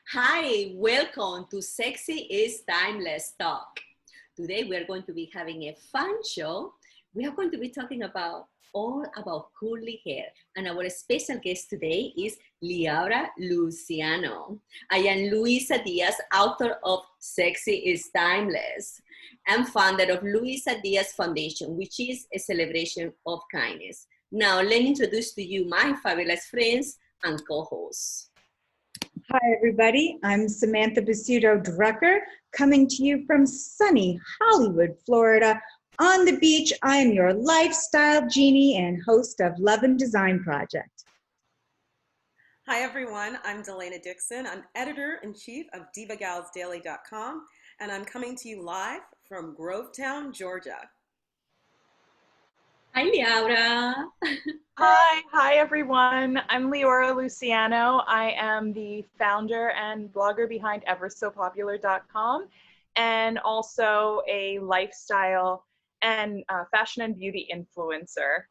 Hi, welcome to Sexy is Timeless Talk. Today we are going to be having a fun show. We are going to be talking about all about curly hair, and our special guest today is Liaura Luciano. I am Luisa Diaz, author of Sexy is Timeless, and founder of Luisa Diaz Foundation, which is a celebration of kindness. Now, let me introduce to you my fabulous friends and co-hosts. Hi, everybody. I'm Samantha Basuto Drucker, coming to you from sunny Hollywood, Florida. On the beach, I am your lifestyle genie and host of Love and Design Project. Hi, everyone. I'm Delana Dixon. I'm editor-in-chief of DivaGalsDaily.com, and I'm coming to you live from Grovetown, Georgia. Hi, Liaura. Hi everyone. I'm Liaura Luciano. I am the founder and blogger behind EverSoPopular.com and also a lifestyle and fashion and beauty influencer.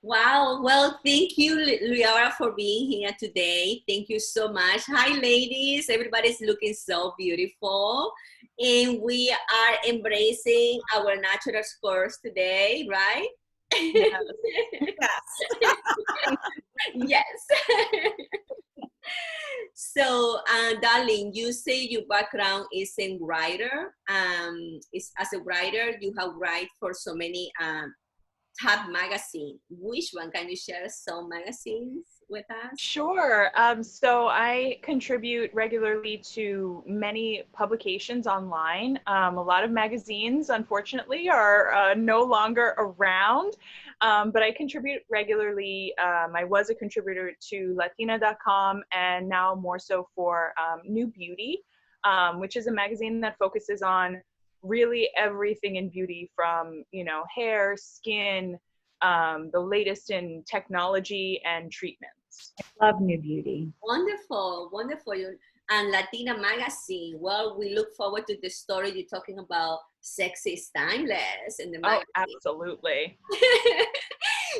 Wow. Well, thank you, Liaura, for being here today. Thank you so much. Hi, ladies. Everybody's looking so beautiful. And we are embracing our natural scores today, right? Yes. Yes. So, darling, you say your background is in writer. Is as a writer, you have write for so many top magazine. Which one? Can you share some magazines with us? Sure. So I contribute regularly to many publications online. A lot of magazines, unfortunately, are no longer around, but I contribute regularly. I was a contributor to Latina.com and now more so for New Beauty, which is a magazine that focuses on really everything in beauty from, hair, skin, the latest in technology and treatments. Love New Beauty. Wonderful, wonderful. And Latina magazine. Well, we look forward to the story you're talking about. Sexy is timeless in the magazine. Oh, absolutely.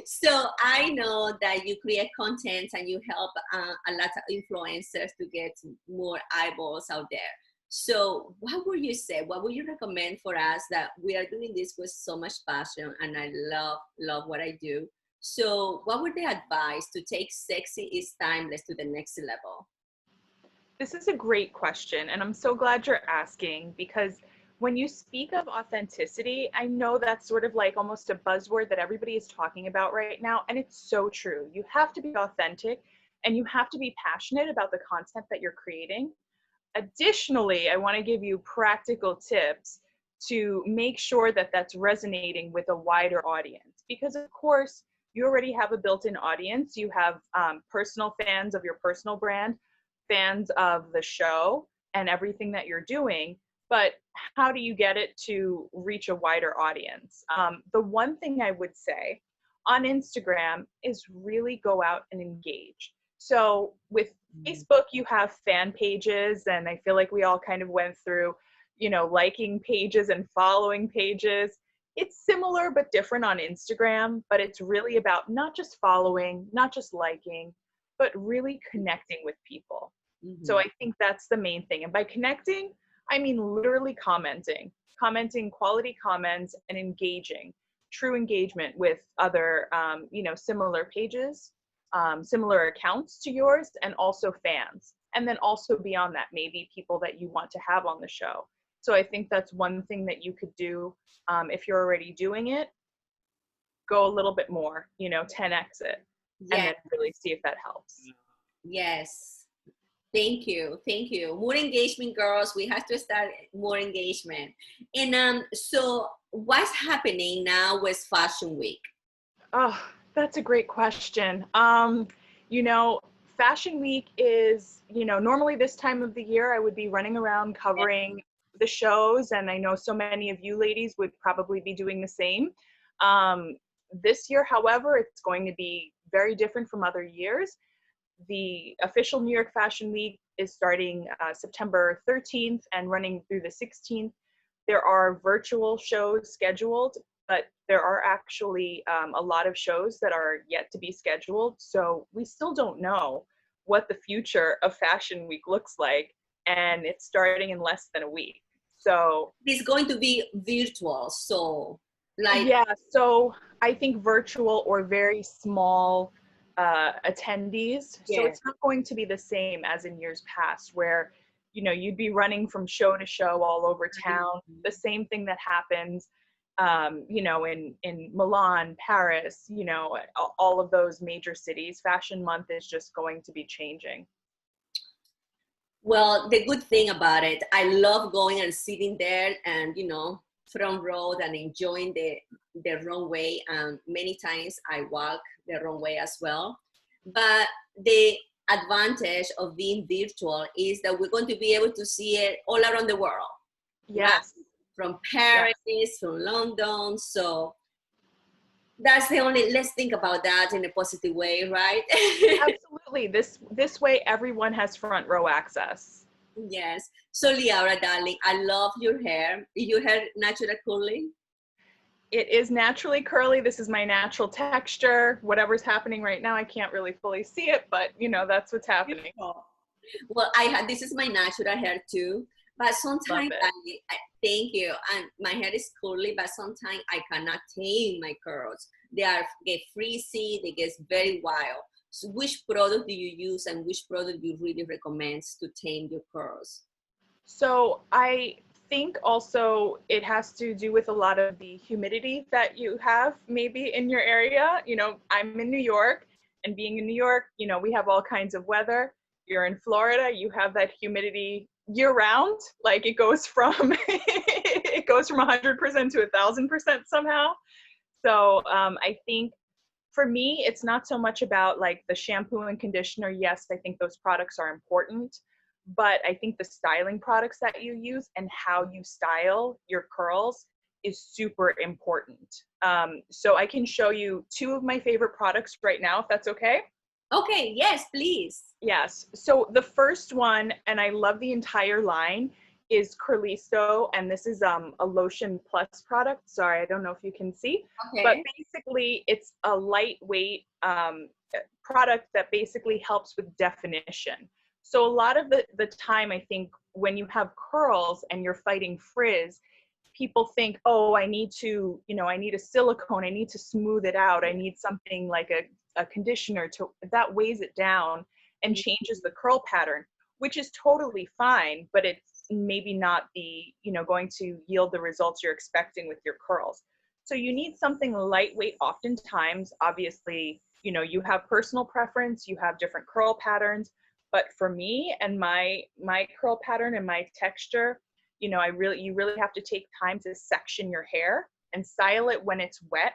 So I know that you create content and you help a lot of influencers to get more eyeballs out there. So what would you say? What would you recommend for us that we are doing this with so much passion and I love what I do? So what would the advice to take Sexy is Timeless to the next level? This is a great question, and I'm so glad you're asking because when you speak of authenticity, I know that's sort of like almost a buzzword that everybody is talking about right now, and it's so true. You have to be authentic and you have to be passionate about the content that you're creating. Additionally, I want to give you practical tips to make sure that that's resonating with a wider audience because, of course, you already have a built-in audience. You have personal fans of your personal brand, fans of the show and everything that you're doing, but how do you get it to reach a wider audience? The one thing I would say on Instagram is really go out and engage. So with Facebook, you have fan pages, and I feel like we all kind of went through, liking pages and following pages. It's similar but different on Instagram, but it's really about not just following, not just liking, but really connecting with people. So I think that's the main thing. And by connecting, I mean literally commenting quality comments and engaging, true engagement with other, similar pages, similar accounts to yours, and also fans. And then also beyond that, maybe people that you want to have on the show. So I think that's one thing that you could do if you're already doing it. Go a little bit more, 10x it, and then really see if that helps. Yes. Thank you. Thank you. More engagement, girls. We have to start more engagement. And so what's happening now with Fashion Week? Oh, that's a great question. Fashion Week is, normally this time of the year I would be running around covering the shows, and I know so many of you ladies would probably be doing the same. This year, however, it's going to be very different from other years. The official New York Fashion Week is starting September 13th and running through the 16th. There are virtual shows scheduled, but there are actually a lot of shows that are yet to be scheduled. So we still don't know what the future of Fashion Week looks like, and it's starting in less than a week. So it's going to be virtual. So like, yeah, so I think virtual or very small attendees. So yeah. it's not going to be the same as in years past where, you know, you'd be running from show to show all over town. The same thing that happens, you know, in Milan, Paris, you know, all of those major cities. Fashion Month is just going to be changing. Well, the good thing about it, I love going and sitting there and, you know, front row and enjoying the runway. And many times I walk the runway as well. But the advantage of being virtual is that we're going to be able to see it all around the world. Yes. Right? From Paris, yes. From London. So that's the only, let's think about that in a positive way, right? Absolutely. This way everyone has front row access. Yes. So Liara, darling, I love your hair. Is your hair natural curly? It is naturally curly. This is my natural texture. Whatever's happening right now, I can't really fully see it, but you know, that's what's happening. Well, this is my natural hair too, but sometimes thank you. And my hair is curly, but sometimes I cannot tame my curls. They get frizzy, they get very wild. So which product do you use and which product do you really recommend to tame your curls? So I think also it has to do with a lot of the humidity that you have maybe in your area. You know, I'm in New York, and being in New York, you know, we have all kinds of weather. You're in Florida, you have that humidity year round. Like it goes from it goes from 100% to 1,000% somehow. So I think for me, it's not so much about like the shampoo and conditioner. Yes, I think those products are important, but I think the styling products that you use and how you style your curls is super important. So I can show you two of my favorite products right now, if that's okay. Okay, yes, please. Yes. So the first one, and I love the entire line, is Curlisto, and this is a lotion plus product. Sorry, I don't know if you can see, okay. But basically it's a lightweight product that basically helps with definition. So a lot of the time, I think when you have curls and you're fighting frizz, people think, oh, I need to, you know, I need a silicone, I need to smooth it out, I need something like a conditioner that weighs it down and changes the curl pattern, which is totally fine, but it's maybe not the, you know, going to yield the results you're expecting with your curls. So you need something lightweight oftentimes. Obviously, you know, you have personal preference, you have different curl patterns, but for me and my curl pattern and my texture, you know, you really have to take time to section your hair and style it when it's wet.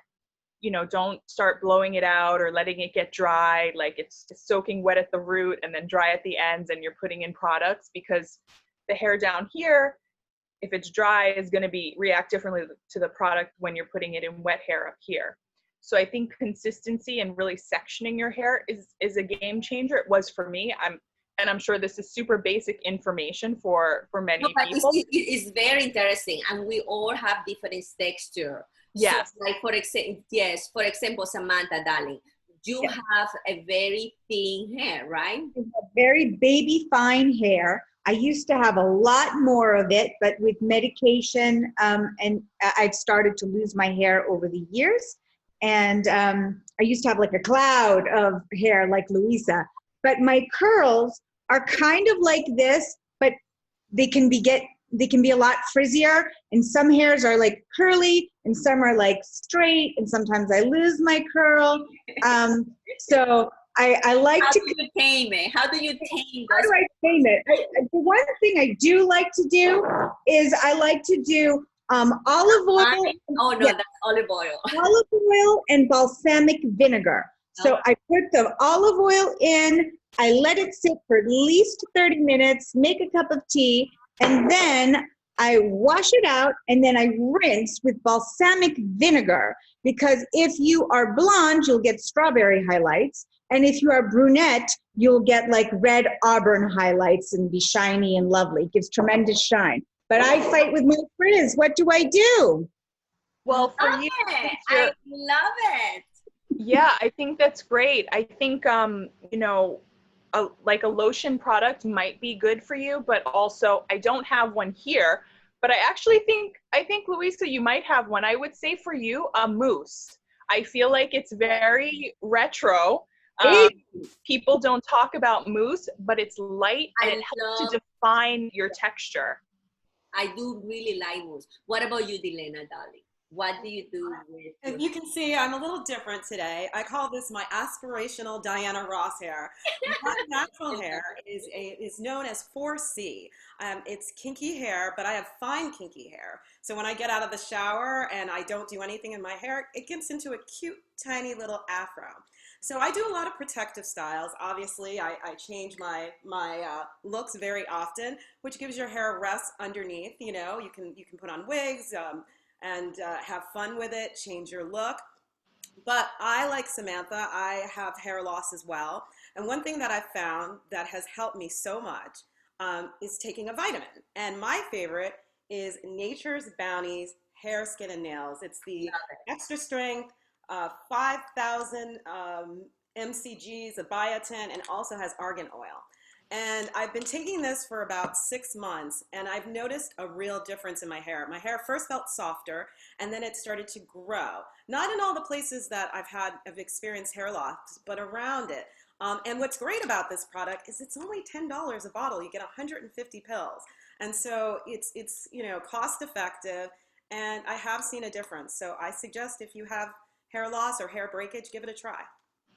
You know, don't start blowing it out or letting it get dry, like it's soaking wet at the root and then dry at the ends and you're putting in products, because the hair down here, if it's dry, is going to react differently to the product when you're putting it in wet hair up here. So I think consistency and really sectioning your hair is a game changer. It was for me. I'm sure this is super basic information for many people. It's very interesting, and we all have different texture. Yes. So, like for example, Samantha, darling, you have a very thin hair, right? Very baby fine hair. I used to have a lot more of it, but with medication, and I've started to lose my hair over the years. And I used to have like a cloud of hair like Louisa. But my curls are kind of like this, but they can be a lot frizzier. And some hairs are like curly, and some are like straight. And sometimes I lose my curl. So I like How to. do you tame it? How do you tame? How do I tame it? The one thing I do like to do is I like to do olive oil. Oh no, that's olive oil. Olive oil and balsamic vinegar. So I put the olive oil in, I let it sit for at least 30 minutes, make a cup of tea, and then I wash it out, and then I rinse with balsamic vinegar, because if you are blonde, you'll get strawberry highlights, and if you are brunette, you'll get like red auburn highlights and be shiny and lovely. It gives tremendous shine. But I fight with my frizz. What do I do? Well, for you, I love it. Yeah, I think that's great. I think, you know, like a lotion product might be good for you, but also I don't have one here, but I think Louisa, you might have one. I would say for you, a mousse. I feel like it's very retro. Um, People don't talk about mousse, but it's light and it helps to define your texture. I do really like mousse. What about you, Delena, darling? What do you do with? As you can see, I'm a little different today. I call this my aspirational Diana Ross hair. My natural hair is known as 4C. It's kinky hair, but I have fine kinky hair. So when I get out of the shower and I don't do anything in my hair, it gets into a cute, tiny little afro. So I do a lot of protective styles. Obviously, I change my looks very often, which gives your hair rest underneath. You know, you can put on wigs. And have fun with it, change your look. But I, like Samantha, I have hair loss as well. And one thing that I've found that has helped me so much is taking a vitamin. And my favorite is Nature's Bounty's Hair, Skin, and Nails. It's the extra strength, 5,000 mcgs of biotin, and also has argan oil. And I've been taking this for about 6 months, and I've noticed a real difference in my hair. My hair first felt softer, and then it started to grow. Not in all the places that I've experienced hair loss, but around it. And what's great about this product is it's only $10 a bottle. You get 150 pills. And so it's cost effective, and I have seen a difference. So I suggest if you have hair loss or hair breakage, give it a try.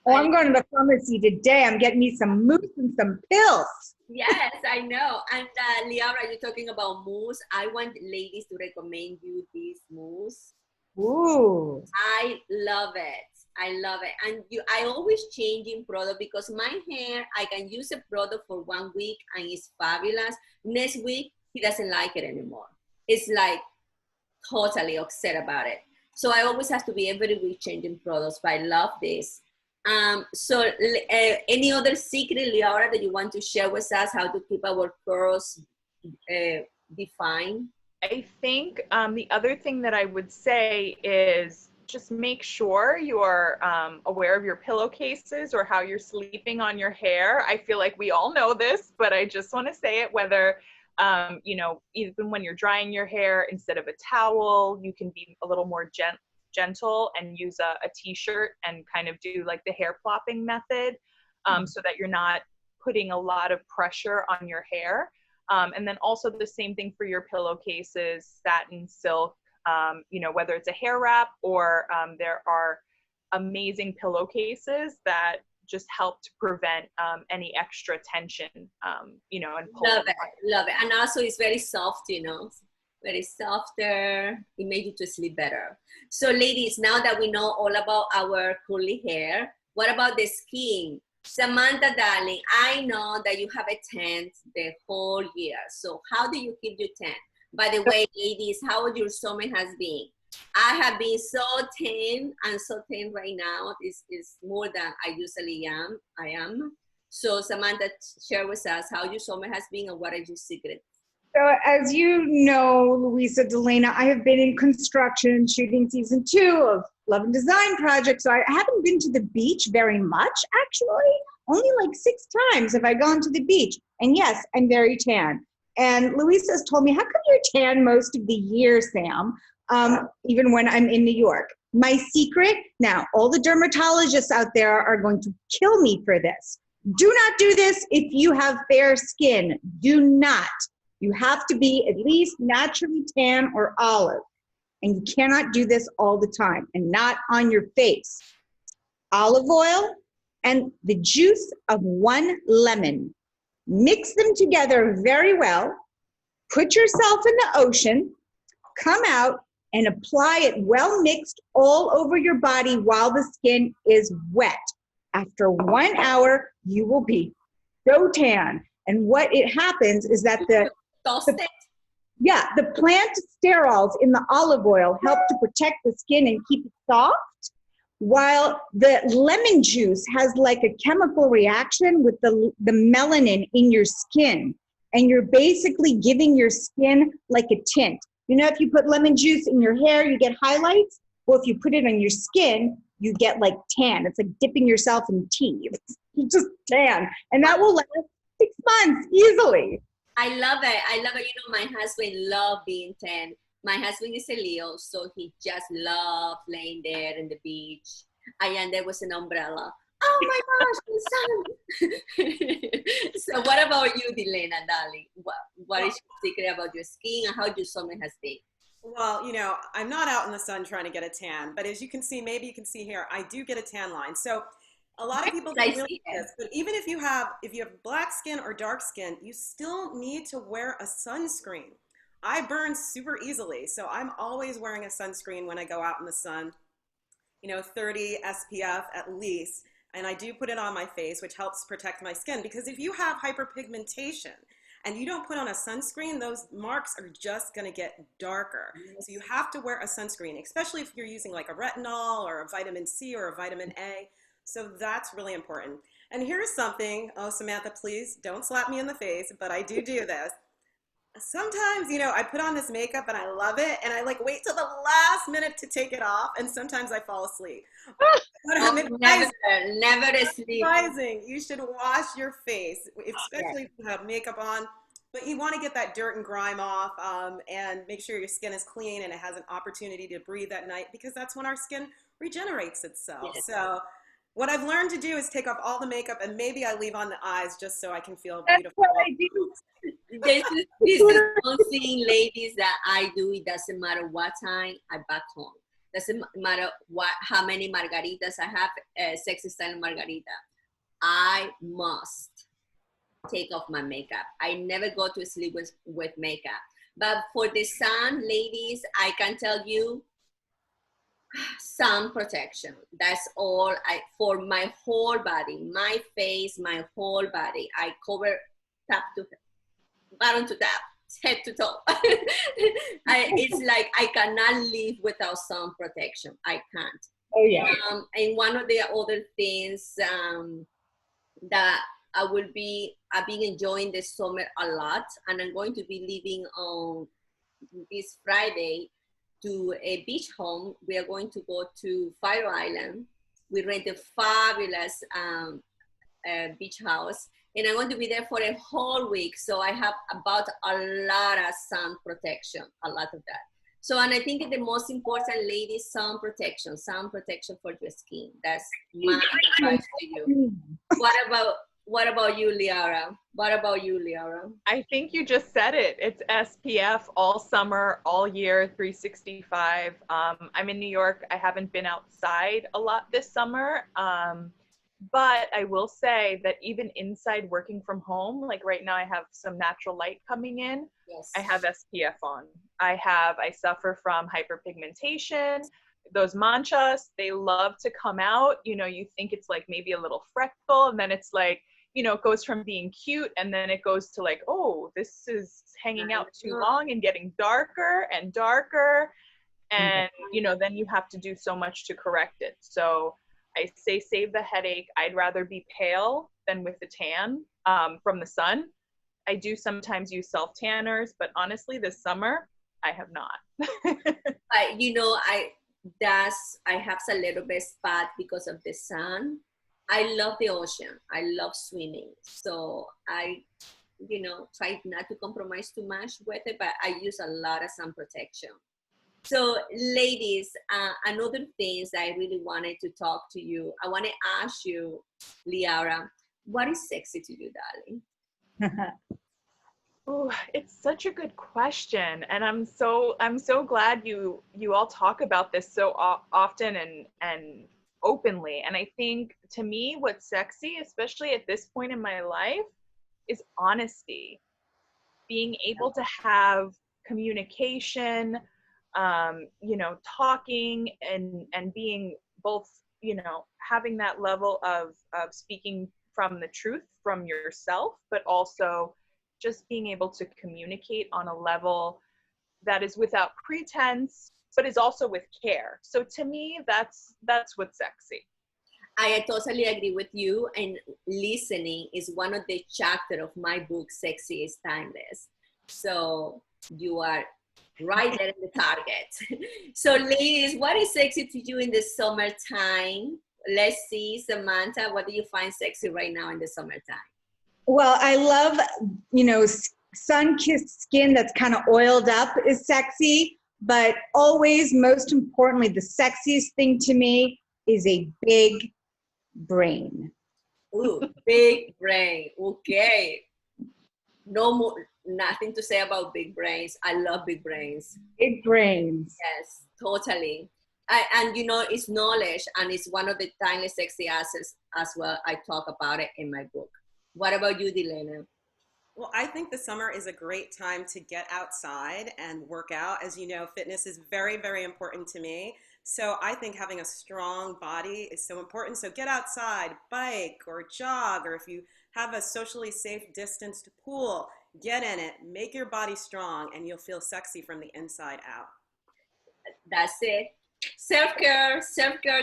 Oh, I'm going to the pharmacy today. I'm getting me some mousse and some pills. Yes, I know. And Liara, you're talking about mousse. I want ladies to recommend you this mousse. Ooh. I love it. I love it. And I always changing product because my hair, I can use a product for 1 week and it's fabulous. Next week, he doesn't like it anymore. It's like totally upset about it. So I always have to be every week changing products, but I love this. So any other secret, Liara, that you want to share with us, how to keep our curls defined? I think the other thing that I would say is just make sure you're aware of your pillowcases or how you're sleeping on your hair. I feel like we all know this, but I just want to say it, whether, even when you're drying your hair, instead of a towel, you can be a little more gentle and use a t-shirt and kind of do like the hair plopping method, so that you're not putting a lot of pressure on your hair. And then also the same thing for your pillowcases, satin, silk, whether it's a hair wrap or there are amazing pillowcases that just help to prevent any extra tension, and pull. Love it. And also it's very soft, very softer. It makes you to sleep better. So ladies, now that we know all about our curly hair, what about the skin? Samantha, darling, I know that you have a tan the whole year. So how do you keep your tan? By the way, ladies, how your summer has been? I have been so tan and so tan right now. This is more than I usually am. So Samantha, share with us how your summer has been and what are your secrets? So as you know, Louisa, Delena, I have been in construction shooting season 2 of Love and Design Project. So I haven't been to the beach very much, actually. Only like 6 times have I gone to the beach. And yes, I'm very tan. And Louisa's told me, how come you're tan most of the year, Sam? Even when I'm in New York. My secret, now all the dermatologists out there are going to kill me for this. Do not do this if you have fair skin. Do not. You have to be at least naturally tan or olive. And you cannot do this all the time and not on your face. Olive oil and the juice of 1 lemon. Mix them together very well. Put yourself in the ocean. Come out and apply it well mixed all over your body while the skin is wet. After 1 hour, you will be so tan. And what it happens is that the plant sterols in the olive oil help to protect the skin and keep it soft, while the lemon juice has like a chemical reaction with the melanin in your skin. And you're basically giving your skin like a tint. If you put lemon juice in your hair, you get highlights. Well, if you put it on your skin, you get like tan. It's like dipping yourself in tea. You just tan. And that will last 6 months easily. I love it. I love it. You know, my husband loves being tan. My husband is a Leo, so he just loves laying there in the beach. And there was an umbrella. Oh my gosh, the sun. So what about you, Delena, darling? What is your secret about your skin and how your summer has been? Well, you know, I'm not out in the sun trying to get a tan, but as you can see, maybe you can see here, I do get a tan line. So a lot of people don't realize this, but even if you have black skin or dark skin, you still need to wear a sunscreen. I burn super easily, so I'm always wearing a sunscreen when I go out in the sun. You know, 30 SPF at least, and I do put it on my face, which helps protect my skin, because if you have hyperpigmentation and you don't put on a sunscreen, those marks are just going to get darker. So you have to wear a sunscreen, especially if you're using like a retinol or a vitamin C or a vitamin A. So that's really important. And here's something, oh, Samantha, please don't slap me in the face, but I do this. Sometimes, you know, I put on this makeup and I love it, and I like wait till the last minute to take it off, and sometimes I fall asleep. Never sleep. Advising, you should wash your face, especially if you have makeup on. But you want to get that dirt and grime off, and make sure your skin is clean and it has an opportunity to breathe at night, because that's when our skin regenerates itself. Yes. So what I've learned to do is take off all the makeup, and maybe I leave on the eyes just so I can feel That's beautiful. what I do. This is one thing, ladies, that I do. It doesn't matter what time I back home. Doesn't matter how many margaritas I have, sexy style margarita. I must take off my makeup. I never go to sleep with makeup. But for the sun, ladies, I can tell you, sun protection. That's all for my whole body, my face, my whole body. I cover bottom to top, head to toe. It's like I cannot live without sun protection. I can't. Oh yeah. And one of the other things that I've been enjoying this summer a lot, and I'm going to be leaving on this Friday to a beach home. We are going to go to Fire Island. We rent a fabulous beach house, and I'm going to be there for a whole week. So I have about a lot of sun protection, a lot of that. So, and I think the most important, ladies, sun protection for your skin. That's my advice to you. What about you, Liara? I think you just said it. It's SPF all summer, all year, 365. I'm in New York. I haven't been outside a lot this summer. But I will say that even inside working from home, like right now I have some natural light coming in. Yes. I have SPF on. I suffer from hyperpigmentation. Those manchas, they love to come out. You know, you think it's like maybe a little freckle, and then it's like, you know, it goes from being cute, and then it goes to like, oh, this is hanging out too long and getting darker and darker. And, you know, then you have to do so much to correct it. So I say save the headache. I'd rather be pale than with a tan from the sun. I do sometimes use self tanners, but honestly, this summer, I have not. You know, I have a little bit spot because of the sun. I love the ocean. I love swimming. So I, you know, try not to compromise too much with it, but I use a lot of sun protection. So ladies, another things I really wanted to talk to you. I want to ask you, Liara, what is sexy to you, darling? Oh, it's such a good question, and I'm so glad you all talk about this so often and openly. And I think to me, what's sexy, especially at this point in my life, is honesty. Being able to have communication, you know, talking and being both, you know, having that level of speaking from the truth from yourself, but also just being able to communicate on a level that is without pretense, but is also with care. So to me, that's what's sexy. I totally agree with you. And listening is one of the chapters of my book, Sexy is Timeless. So you are right there in the target. So ladies, what is sexy to you in the summertime? let's see, Samantha, what do you find sexy right now in the summertime? Well, I love, sun-kissed skin that's kind of oiled up is sexy, but always, most importantly, the sexiest thing to me is a big brain. Ooh, big brain. Okay. No more, nothing to say about big brains. I love big brains. Big brains. Yes, totally. And it's knowledge, and it's one of the timeless sexy assets as well. I talk about it in my book. What about you, Delena? Well, I think the summer is a great time to get outside and work out. As you know, fitness is very, very important to me. So I think having a strong body is so important. So get outside, bike or jog, or if you have a socially safe distanced pool, get in it, make your body strong, and you'll feel sexy from the inside out. That's it. Self-care,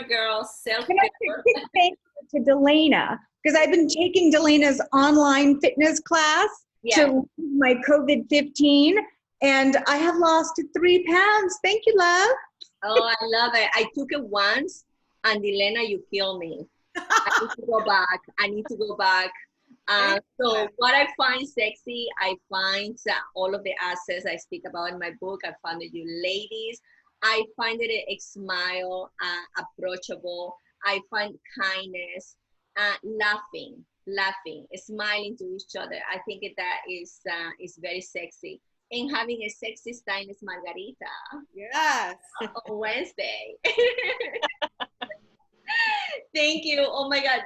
girls, Can I say self-care. a quick thank you to Delana? Because I've been taking Delana's online fitness class Yeah. to lose my COVID-15, and I have lost 3 pounds. Thank you, love. Oh, I love it. I took it once, and Delena, you kill me. I need to go back. I need to go back. So what I find sexy, I find all of the assets I speak about in my book. I find that you ladies, I find it a smile, approachable. I find kindness, laughing, smiling to each other. I think that is very sexy. And having a sexy stylist margarita Yes. on Wednesday. Thank you. Oh my God.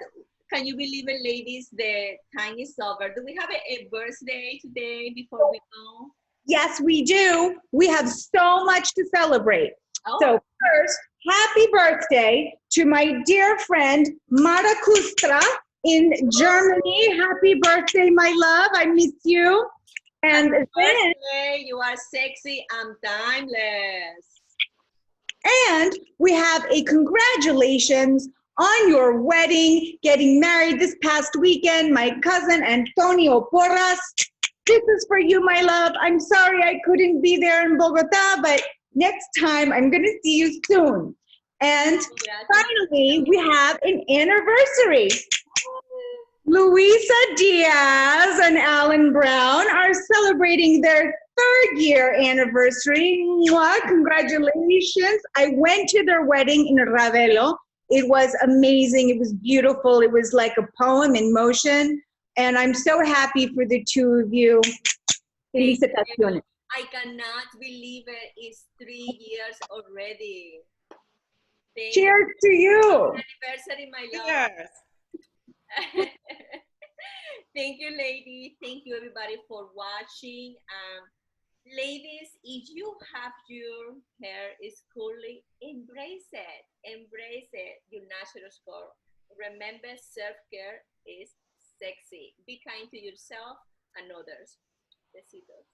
Can you believe it, ladies? The time is over. Do we have a birthday today before we go? Yes, we do. We have so much to celebrate. Oh, So first, happy birthday to my dear friend Mara Kustra in Germany. Happy birthday, my love. I miss you. And then, birthday. You are sexy and timeless. and we have a congratulations on your wedding, getting married this past weekend. My cousin Antonio Porras. This is for you, my love. I'm sorry I couldn't be there in Bogota, but next time I'm going to see you soon. And finally, we have an anniversary. Luisa Diaz and Alan Brown are celebrating their 3rd year anniversary. Mwah, congratulations. I went to their wedding in Ravelo. It was amazing. It was beautiful. It was like a poem in motion. And I'm so happy for the two of you. Felicitaciones. I cannot believe it. It's 3 years already. Cheers to you. Anniversary, my love. Yes. Thank you, lady. Thank you, everybody, for watching. Ladies, if you have your hair is curly, embrace it. Embrace it. Your natural score. Remember, self-care is sexy. Be kind to yourself and others. Besitos.